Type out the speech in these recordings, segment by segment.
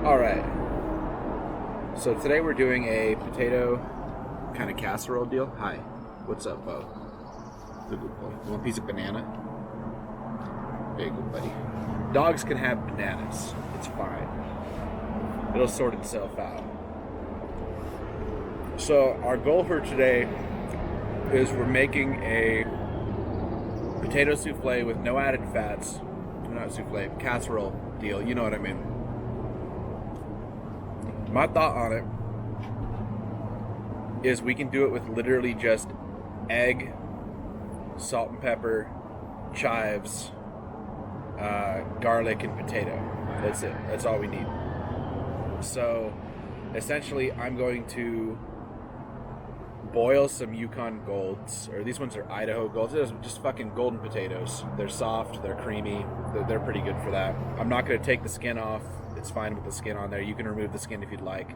Alright, so today we're doing a potato kind of casserole deal. Hi, what's up, Bo? The good boy. You want a piece of banana? There you go, buddy. Dogs can have bananas. It's fine. It'll sort itself out. So our goal for today is we're making a potato souffle with no added fats. Not souffle, casserole deal. You know what I mean. My thought on it is we can do it with literally just egg, salt and pepper, chives, garlic, and potato. That's it. That's all we need. So essentially I'm going to boil some Yukon Golds, or these ones are Idaho Golds. They're just fucking golden potatoes. They're soft, they're creamy, they're pretty good for that. I'm not going to take the skin off. It's fine with the skin on there. You can remove the skin if you'd like.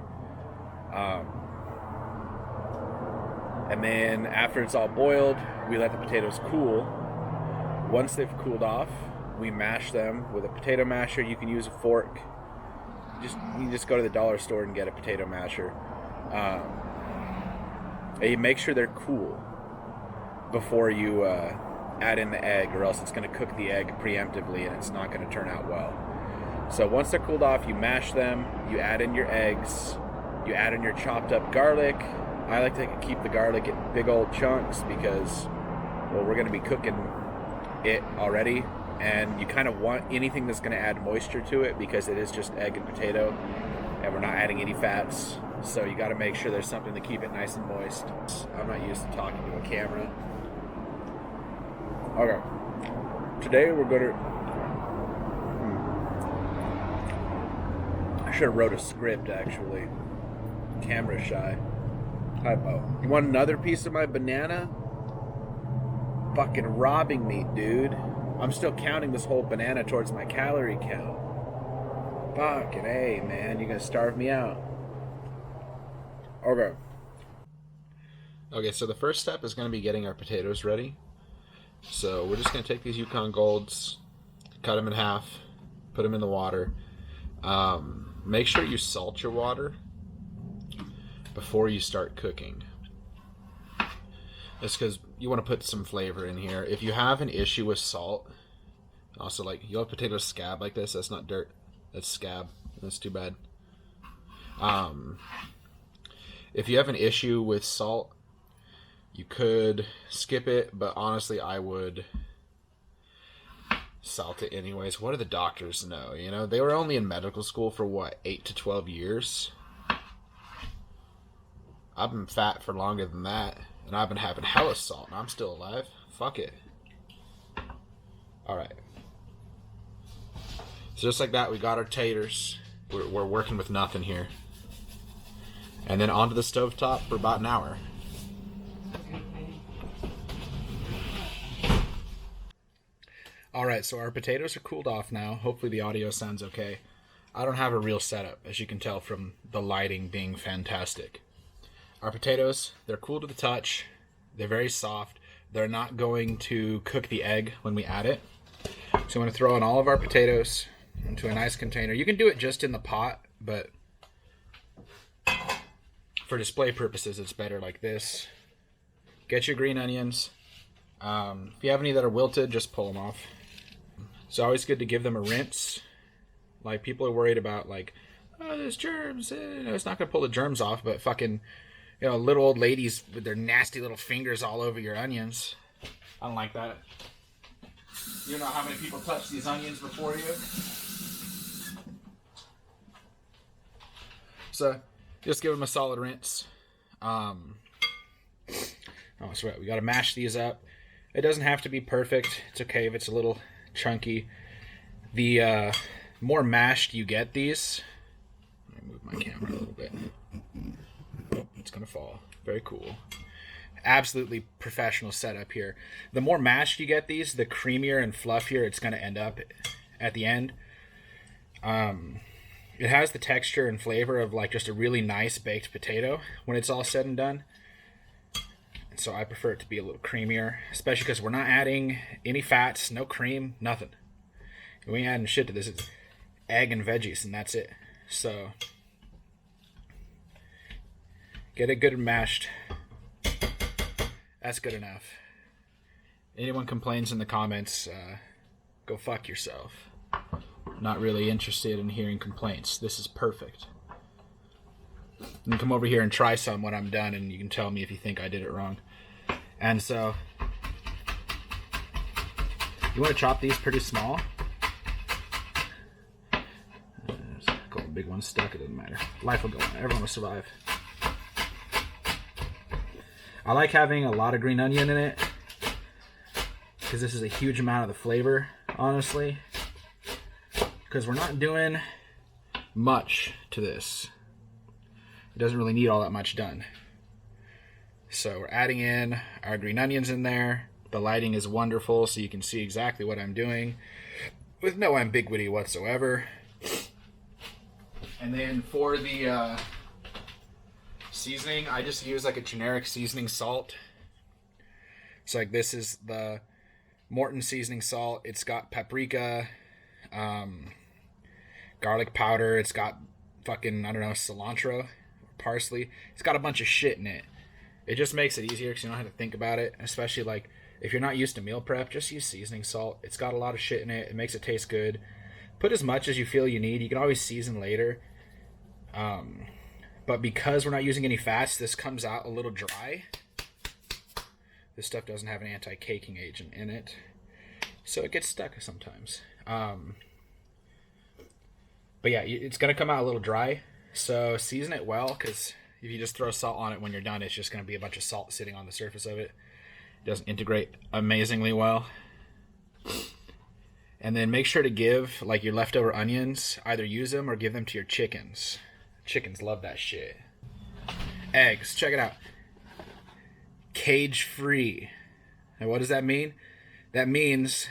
And then after it's all boiled, we let the potatoes cool. Once they've cooled off, we mash them with a potato masher. You can use a fork. You can just go to the dollar store and get a potato masher. And you make sure they're cool before you add in the egg, or else it's going to cook the egg preemptively and it's not going to turn out well. So once they're cooled off, you mash them, you add in your eggs, you add in your chopped up garlic. I like to keep the garlic in big old chunks because, well, we're going to be cooking it already, and you kind of want anything that's going to add moisture to it because it is just egg and potato, and we're not adding any fats. So you got to make sure there's something to keep it nice and moist. I'm not used to talking to a camera. Okay. Today we're going to... I should have wrote a script, actually. Camera shy. Hi, Bo. You want another piece of my banana? Fucking robbing me, dude. I'm still counting this whole banana towards my calorie count. Fucking A, man. You're gonna starve me out. Okay. Okay, so the first step is going to be getting our potatoes ready. So we're just going to take these Yukon Golds, cut them in half, put them in the water. Make sure you salt your water before you start cooking. That's because you want to put some flavor in here. If you have an issue with salt, also like you'll have potatoes scab like this. That's not dirt. That's scab. That's too bad. If you have an issue with salt, you could skip it, but honestly, I would salt it anyways. What do the doctors know? You know, they were only in medical school for what, 8 to 12 years? I've been fat for longer than that, and I've been having hella salt, and I'm still alive. Fuck it. Alright. So just like that, we got our taters. We're working with nothing here. And then onto the stovetop for about an hour. Alright, so our potatoes are cooled off now. Hopefully the audio sounds okay. I don't have a real setup, as you can tell from the lighting being fantastic. Our potatoes, they're cool to the touch. They're very soft. They're not going to cook the egg when we add it. So I'm going to throw in all of our potatoes into a nice container. You can do it just in the pot, but for display purposes, it's better like this. Get your green onions. If you have any that are wilted, just pull them off. It's always good to give them a rinse. Like, people are worried about, like, oh, there's germs. It's not going to pull the germs off, but fucking, you know, little old ladies with their nasty little fingers all over your onions. I don't like that. You know how many people touch these onions before you? So, just give them a solid rinse. Oh, that's right. We got to mash these up. It doesn't have to be perfect. It's okay if it's a little chunky. The more mashed you get these... Let me move my camera a little bit. Oh, it's going to fall. Very cool. Absolutely professional setup here. The more mashed you get these, the creamier and fluffier it's going to end up at the end. It has the texture and flavor of like just a really nice baked potato when it's all said and done. So I prefer it to be a little creamier, especially because we're not adding any fats, no cream, nothing. We ain't adding shit to this. It's egg and veggies, and that's it. So get it good and mashed. That's good enough. Anyone complains in the comments, go fuck yourself. Not really interested in hearing complaints. This is perfect. You can come over here and try some when I'm done, and you can tell me if you think I did it wrong. And so, you want to chop these pretty small. There's a couple big ones stuck, it doesn't matter. Life will go on, everyone will survive. I like having a lot of green onion in it, because this is a huge amount of the flavor, honestly. Because we're not doing much to this. It doesn't really need all that much done. So we're adding in our green onions in there. The lighting is wonderful, so you can see exactly what I'm doing with no ambiguity whatsoever. And then for the seasoning, I just use like a generic seasoning salt. So like this is the Morton seasoning salt. It's got paprika, garlic powder. It's got fucking, I don't know, cilantro, parsley. It's got a bunch of shit in it. It just makes it easier because you don't have to think about it. Especially like if you're not used to meal prep, just use seasoning salt. It's got a lot of shit in it. It makes it taste good. Put as much as you feel you need. You can always season later. But because we're not using any fats, this comes out a little dry. This stuff doesn't have an anti-caking agent in it, so it gets stuck sometimes. But yeah, it's going to come out a little dry, so season it well, because if you just throw salt on it when you're done, it's just going to be a bunch of salt sitting on the surface of it. It doesn't integrate amazingly well. And then make sure to give, like, your leftover onions, either use them or give them to your chickens. Chickens love that shit. Eggs, check it out. Cage-free. And what does that mean? That means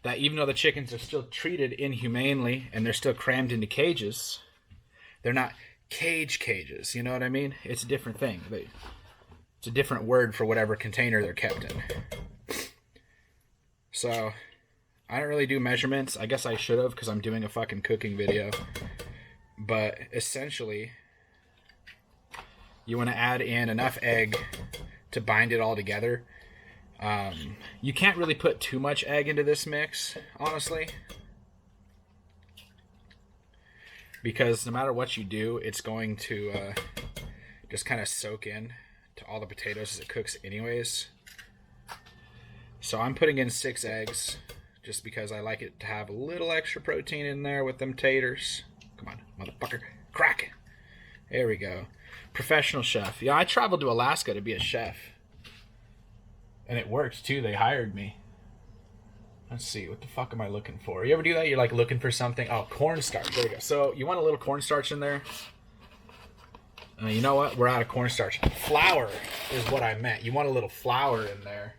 that even though the chickens are still treated inhumanely and they're still crammed into cages, they're not cages, you know what I mean? It's a different thing. It's a different word for whatever container they're kept in. So, I don't really do measurements. I guess I should have, because I'm doing a fucking cooking video. But essentially, you want to add in enough egg to bind it all together. You can't really put too much egg into this mix, honestly, because no matter what you do, it's going to just kind of soak in to all the potatoes as it cooks anyways. So I'm putting in 6 eggs just because I like it to have a little extra protein in there with them taters. Come on, motherfucker. Crack. There we go. Professional chef. Yeah, I traveled to Alaska to be a chef. And it worked too. They hired me. Let's see. What the fuck am I looking for? You ever do that? You're like looking for something. Oh, cornstarch. There we go. So you want a little cornstarch in there? You know what? We're out of cornstarch. Flour is what I meant. You want a little flour in there.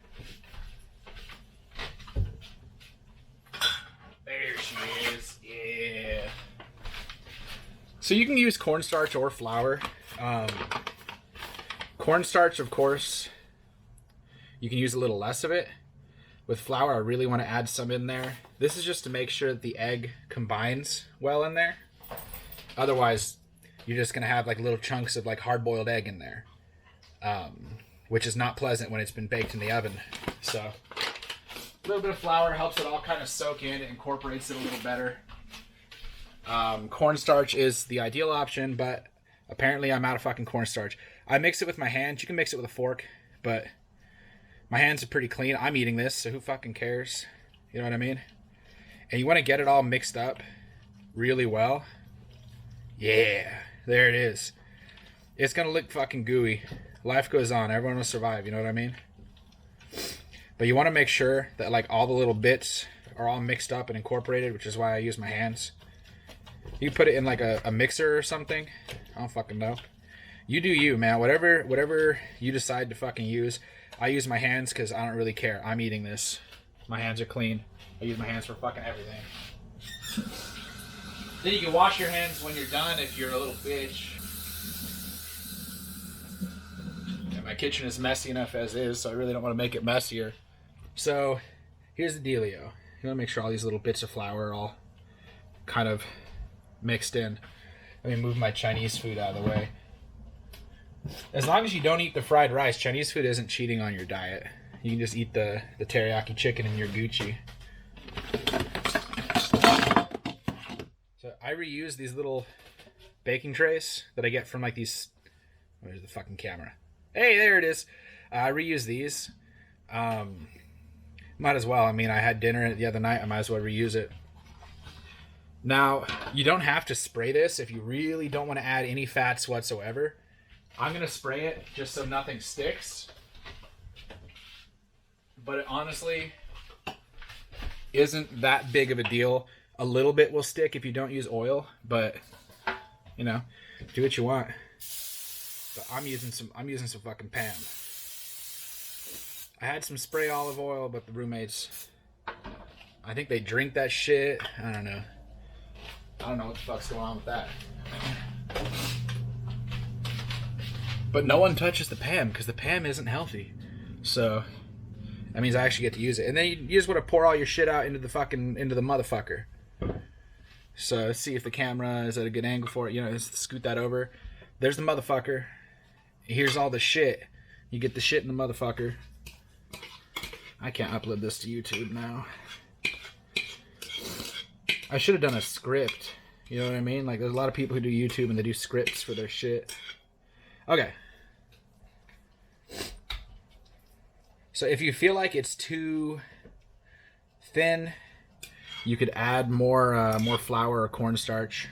There she is. Yeah. So you can use cornstarch or flour. Cornstarch, of course, you can use a little less of it. With flour, I really want to add some in there. This is just to make sure that the egg combines well in there. Otherwise, you're just going to have like little chunks of like hard-boiled egg in there, which is not pleasant when it's been baked in the oven. So a little bit of flour helps it all kind of soak in. It incorporates it a little better. Cornstarch is the ideal option, but apparently I'm out of fucking cornstarch. I mix it with my hands. You can mix it with a fork, but my hands are pretty clean. I'm eating this, so who fucking cares? You know what I mean? And you want to get it all mixed up really well. Yeah, there it is. It's going to look fucking gooey. Life goes on. Everyone will survive, you know what I mean? But you want to make sure that like all the little bits are all mixed up and incorporated, which is why I use my hands. You put it in like a mixer or something. I don't fucking know. You do you, man. Whatever you decide to fucking use. I use my hands because I don't really care. I'm eating this. My hands are clean. I use my hands for fucking everything. Then you can wash your hands when you're done if you're a little bitch. And my My kitchen is messy enough as is, so I really don't want to make it messier. So here's the dealio. You want to make sure all these little bits of flour are all kind of mixed in. Let me move my Chinese food out of the way. As long as you don't eat the fried rice, Chinese food isn't cheating on your diet. You can just eat the teriyaki chicken and you're Gucci. So I reuse these little baking trays that I get from like these... Where's the fucking camera? Hey, there it is. I reuse these. Might as well. I mean, I had dinner the other night. I might as well reuse it. Now, you don't have to spray this if you really don't want to add any fats whatsoever. I'm going to spray it just so nothing sticks. But it honestly isn't that big of a deal. A little bit will stick if you don't use oil, but you know, do what you want. But I'm using some fucking Pam. I had some spray olive oil, but the roommates, I think they drink that shit. I don't know what the fuck's going on with that. But no one touches the Pam because the Pam isn't healthy. So that means I actually get to use it. And then you just want to pour all your shit out into the motherfucker. So let's see if the camera is at a good angle for it. You know, just scoot that over. There's the motherfucker. Here's all the shit. You get the shit in the motherfucker. I can't upload this to YouTube now. I should have done a script. You know what I mean? Like, there's a lot of people who do YouTube and they do scripts for their shit. Okay. So if you feel like it's too thin, you could add more flour or cornstarch.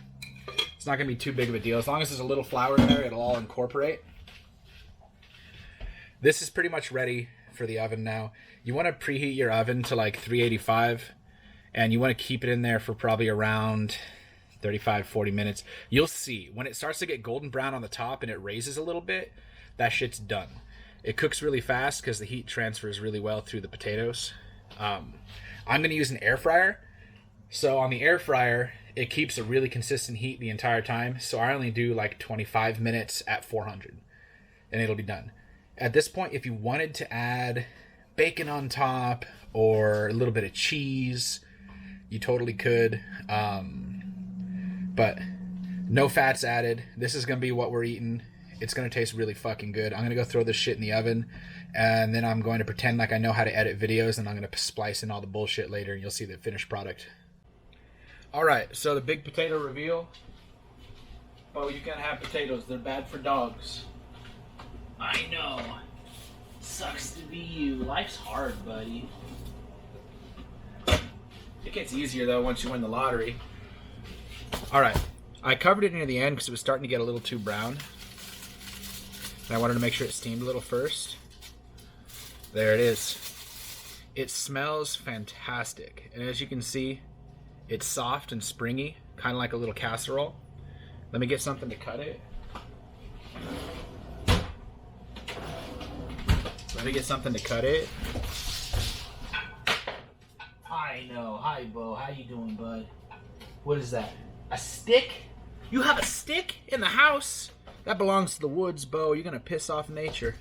It's not going to be too big of a deal. As long as there's a little flour in there, it'll all incorporate. This is pretty much ready for the oven now. You want to preheat your oven to like 385, and you want to keep it in there for probably around 35-40 minutes. You'll see when it starts to get golden brown on the top and it raises a little bit, that shit's done. It cooks really fast because the heat transfers really well through the potatoes. I'm going to use an air fryer. So on the air fryer, it keeps a really consistent heat the entire time. So I only do like 25 minutes at 400 and it'll be done. At this point, if you wanted to add bacon on top or a little bit of cheese, you totally could. But no fats added. This is going to be what we're eating. It's going to taste really fucking good. I'm going to go throw this shit in the oven, and then I'm going to pretend like I know how to edit videos, and I'm going to splice in all the bullshit later, and you'll see the finished product. All right, so the big potato reveal. Oh, you can't have potatoes. They're bad for dogs. I know. Sucks to be you. Life's hard, buddy. It gets easier, though, once you win the lottery. All right, I covered it near the end because it was starting to get a little too brown. And I wanted to make sure it steamed a little first. There it is. It smells fantastic. And as you can see, it's soft and springy, kind of like a little casserole. Let me get something to cut it. I know. Hi, Bo. How you doing, bud? What is that? A stick? You have a stick in the house? That belongs to the woods, Bo. You're going to piss off nature.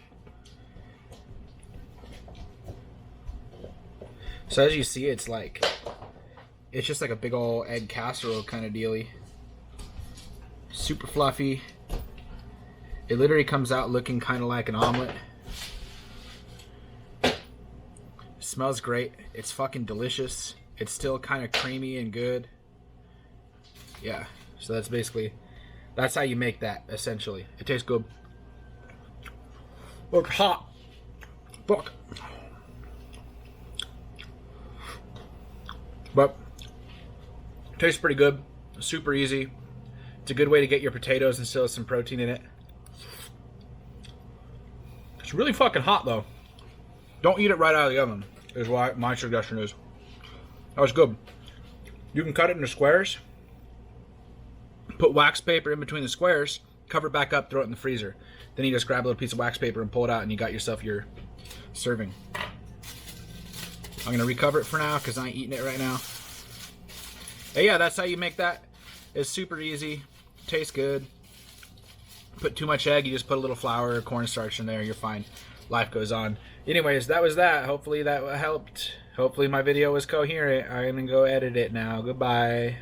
So as you see, it's just like a big old egg casserole kind of dealy. Super fluffy. It literally comes out looking kind of like an omelet. Smells great. It's fucking delicious. It's still kind of creamy and good. Yeah, so that's how you make that, essentially. It tastes good. Look, hot. Fuck. But tastes pretty good. Super easy. It's a good way to get your potatoes and still have some protein in it. It's really fucking hot, though. Don't eat it right out of the oven, is what my suggestion is. That was good. You can cut it into squares. Put wax paper in between the squares, cover it back up, throw it in the freezer. Then you just grab a little piece of wax paper and pull it out, and you got yourself your serving. I'm going to recover it for now because I ain't eating it right now. Hey, yeah, that's how you make that. It's super easy. Tastes good. put too much egg, you just put a little flour or cornstarch in there, you're fine. Life goes on. Anyways, that was that. Hopefully that helped. Hopefully my video was coherent. I'm gonna go edit it now. Goodbye.